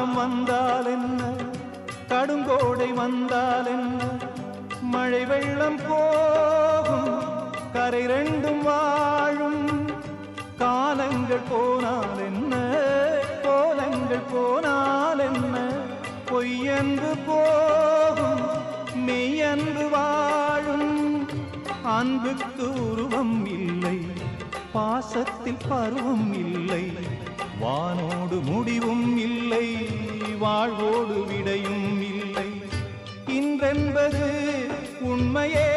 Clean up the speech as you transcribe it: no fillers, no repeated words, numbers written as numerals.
காலம் வந்தால் என்ன, கடுங்கோடை வந்தால் என்ன, மழை வெள்ளம் போகும், கரை ரெண்டும் வாழும். காலங்கள் போனால் என்ன, கோலங்கள் போனால் என்ன, பொய்யன்று போகும், மெய்யன்று வாழும். அன்புக்கு உருவம் இல்லை, பாசத்தில் பருவம் இல்லை, வானோடு முடிவும் இல்லை, வாழ்வோடு விடையும் இல்லை. இன்றென்பது உண்மையே